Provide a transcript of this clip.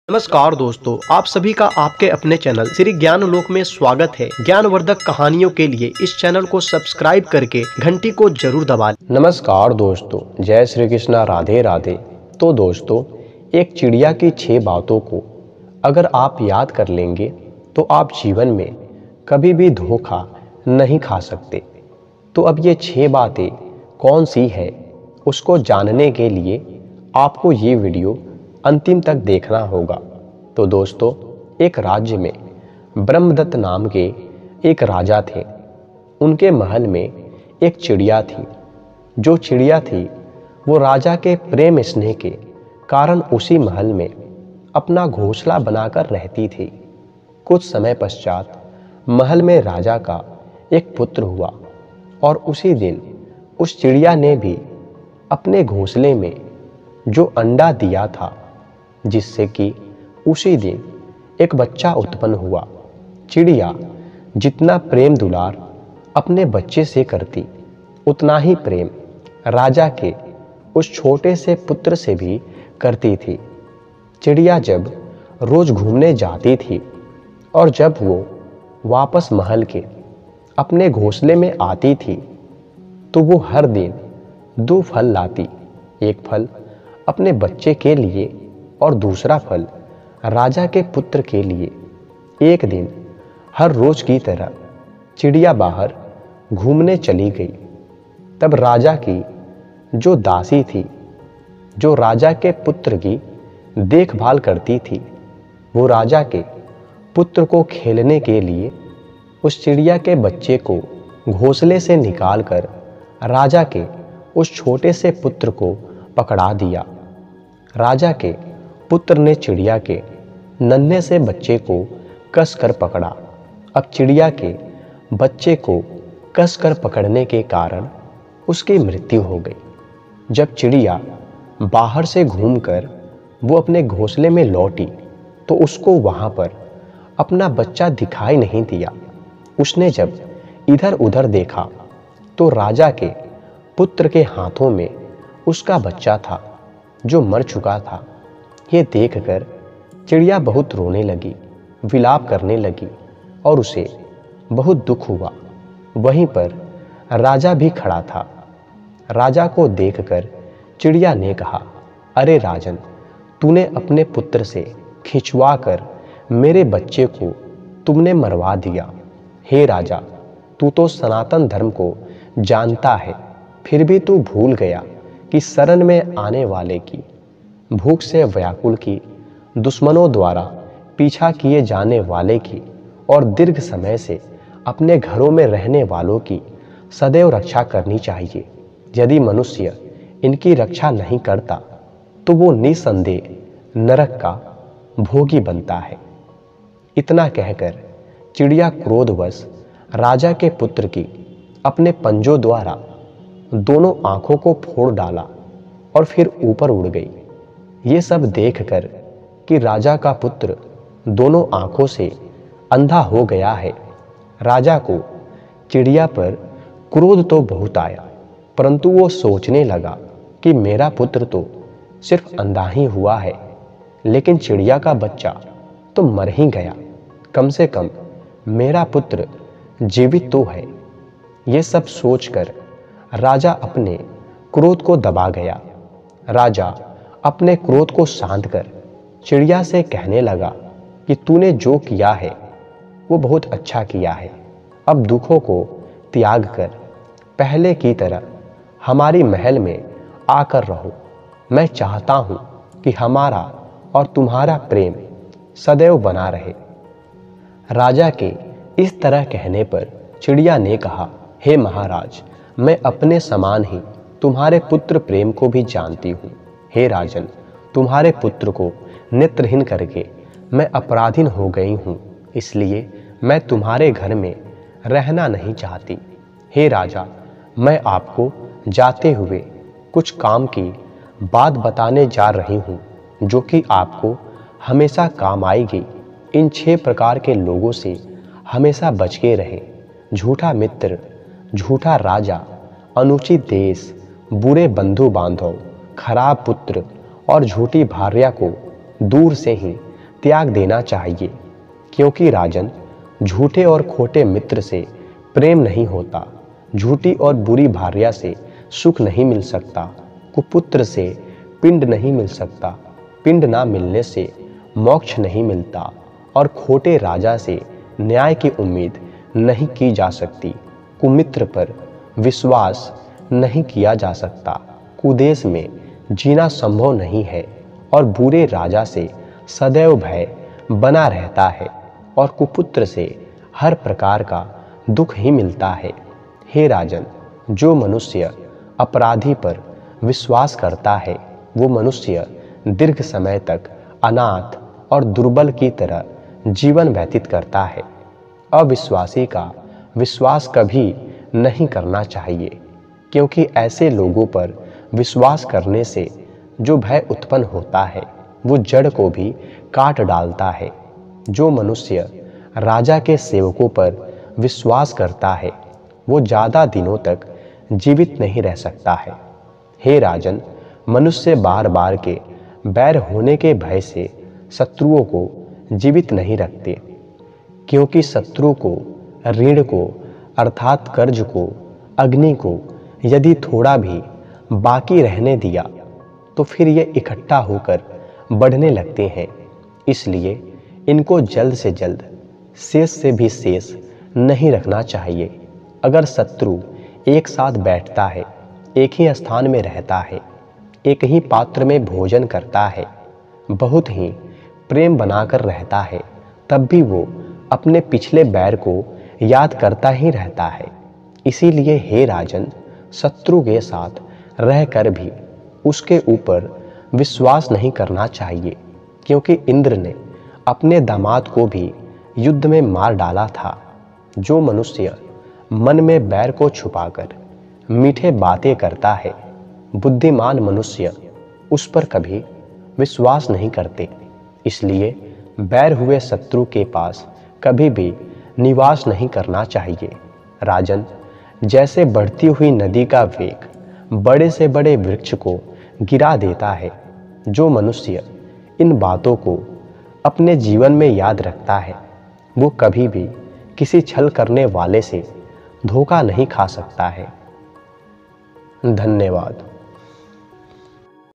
नमस्कार दोस्तों, आप सभी का आपके अपने चैनल श्री ज्ञान लोक में स्वागत है। ज्ञानवर्धक कहानियों के लिए इस चैनल को सब्सक्राइब करके घंटी को जरूर दबा लें। नमस्कार दोस्तों, जय श्री कृष्णा, राधे राधे। तो दोस्तों, एक चिड़िया की 6 बातों को अगर आप याद कर लेंगे तो आप जीवन में कभी भी धोखा नहीं खा सकते। तो अब ये 6 बातें कौन सी है, उसको जानने के लिए आपको ये वीडियो अंतिम तक देखना होगा। तो दोस्तों, एक राज्य में ब्रह्मदत्त नाम के एक राजा थे। उनके महल में एक चिड़िया थी। जो चिड़िया थी वो राजा के प्रेम स्नेह के कारण उसी महल में अपना घोंसला बनाकर रहती थी। कुछ समय पश्चात महल में राजा का एक पुत्र हुआ और उसी दिन उस चिड़िया ने भी अपने घोंसले में जो अंडा दिया था, जिससे कि उसी दिन एक बच्चा उत्पन्न हुआ। चिड़िया जितना प्रेम दुलार अपने बच्चे से करती, उतना ही प्रेम राजा के उस छोटे से पुत्र से भी करती थी। चिड़िया जब रोज घूमने जाती थी और जब वो वापस महल के अपने घोंसले में आती थी तो वो हर दिन 2 फल लाती। एक फल अपने बच्चे के लिए और दूसरा फल राजा के पुत्र के लिए। एक दिन हर रोज की तरह चिड़िया बाहर घूमने चली गई। तब राजा की जो दासी थी, जो राजा के पुत्र की देखभाल करती थी, वो राजा के पुत्र को खेलने के लिए उस चिड़िया के बच्चे को घोंसले से निकालकर राजा के उस छोटे से पुत्र को पकड़ा दिया। राजा के पुत्र ने चिड़िया के नन्हे से बच्चे को कसकर पकड़ा। अब चिड़िया के बच्चे को कसकर पकड़ने के कारण उसकी मृत्यु हो गई। जब चिड़िया बाहर से घूमकर वो अपने घोंसले में लौटी तो उसको वहां पर अपना बच्चा दिखाई नहीं दिया। उसने जब इधर उधर देखा तो राजा के पुत्र के हाथों में उसका बच्चा था जो मर चुका था। ये देखकर चिड़िया बहुत रोने लगी, विलाप करने लगी और उसे बहुत दुख हुआ। वहीं पर राजा भी खड़ा था। राजा को देखकर चिड़िया ने कहा, अरे राजन, तूने अपने पुत्र से खिंचवा कर मेरे बच्चे को तुमने मरवा दिया। हे राजा, तू तो सनातन धर्म को जानता है, फिर भी तू भूल गया कि शरण में आने वाले की, भूख से व्याकुल की, दुश्मनों द्वारा पीछा किए जाने वाले की और दीर्घ समय से अपने घरों में रहने वालों की सदैव रक्षा करनी चाहिए। यदि मनुष्य इनकी रक्षा नहीं करता तो वो निसंदेह नरक का भोगी बनता है। इतना कहकर चिड़िया क्रोधवश राजा के पुत्र की अपने पंजों द्वारा दोनों आंखों को फोड़ डाला और फिर ऊपर उड़ गई। ये सब देखकर कि राजा का पुत्र दोनों आंखों से अंधा हो गया है, राजा को चिड़िया पर क्रोध तो बहुत आया, परंतु वो सोचने लगा कि मेरा पुत्र तो सिर्फ अंधा ही हुआ है, लेकिन चिड़िया का बच्चा तो मर ही गया। कम से कम मेरा पुत्र जीवित तो है। ये सब सोचकर राजा अपने क्रोध को दबा गया। राजा अपने क्रोध को शांत कर चिड़िया से कहने लगा कि तूने जो किया है वो बहुत अच्छा किया है। अब दुखों को त्याग कर पहले की तरह हमारी महल में आकर रहो। मैं चाहता हूँ कि हमारा और तुम्हारा प्रेम सदैव बना रहे। राजा के इस तरह कहने पर चिड़िया ने कहा, हे महाराज, मैं अपने समान ही तुम्हारे पुत्र प्रेम को भी जानती हूँ। हे राजन, तुम्हारे पुत्र को नेत्रहीन करके मैं अपराधीन हो गई हूँ, इसलिए मैं तुम्हारे घर में रहना नहीं चाहती। हे राजा, मैं आपको जाते हुए कुछ काम की बात बताने जा रही हूँ जो कि आपको हमेशा काम आएगी। इन 6 प्रकार के लोगों से हमेशा बच के रहें। झूठा मित्र, झूठा राजा, अनुचित देश, बुरे बंधु बांधव, खराब पुत्र और झूठी भार्या को दूर से ही त्याग देना चाहिए, क्योंकि राजन झूठे और खोटे मित्र से प्रेम नहीं होता, झूठी और बुरी भार्या से सुख नहीं मिल सकता, कुपुत्र से पिंड नहीं मिल सकता, पिंड ना मिलने से मोक्ष नहीं मिलता, और खोटे राजा से न्याय की उम्मीद नहीं की जा सकती, कुमित्र पर विश्वास नहीं किया जा सकता, कुदेश में जीना संभव नहीं है, और बुरे राजा से सदैव भय बना रहता है, और कुपुत्र से हर प्रकार का दुख ही मिलता है। हे राजन, जो मनुष्य अपराधी पर विश्वास करता है, वो मनुष्य दीर्घ समय तक अनाथ और दुर्बल की तरह जीवन व्यतीत करता है। अविश्वासी का विश्वास कभी नहीं करना चाहिए, क्योंकि ऐसे लोगों पर विश्वास करने से जो भय उत्पन्न होता है वो जड़ को भी काट डालता है। जो मनुष्य राजा के सेवकों पर विश्वास करता है वो ज़्यादा दिनों तक जीवित नहीं रह सकता है। हे राजन, मनुष्य बार बार के बैर होने के भय से शत्रुओं को जीवित नहीं रखते, क्योंकि शत्रु को, ऋण को अर्थात कर्ज को, अग्नि को यदि थोड़ा भी बाकी रहने दिया तो फिर ये इकट्ठा होकर बढ़ने लगते हैं। इसलिए इनको जल्द से जल्द शेष से भी शेष नहीं रखना चाहिए। अगर शत्रु एक साथ बैठता है, एक ही स्थान में रहता है, एक ही पात्र में भोजन करता है, बहुत ही प्रेम बनाकर रहता है, तब भी वो अपने पिछले बैर को याद करता ही रहता है। इसीलिए हे राजन, शत्रु के साथ रहकर भी उसके ऊपर विश्वास नहीं करना चाहिए, क्योंकि इंद्र ने अपने दामाद को भी युद्ध में मार डाला था। जो मनुष्य मन में बैर को छुपाकर मीठे बातें करता है, बुद्धिमान मनुष्य उस पर कभी विश्वास नहीं करते। इसलिए बैर हुए शत्रु के पास कभी भी निवास नहीं करना चाहिए। राजन, जैसे बढ़ती हुई नदी का वेग बड़े से बड़े वृक्ष को गिरा देता है, जो मनुष्य इन बातों को अपने जीवन में याद रखता है वो कभी भी किसी छल करने वाले से धोखा नहीं खा सकता है। धन्यवाद।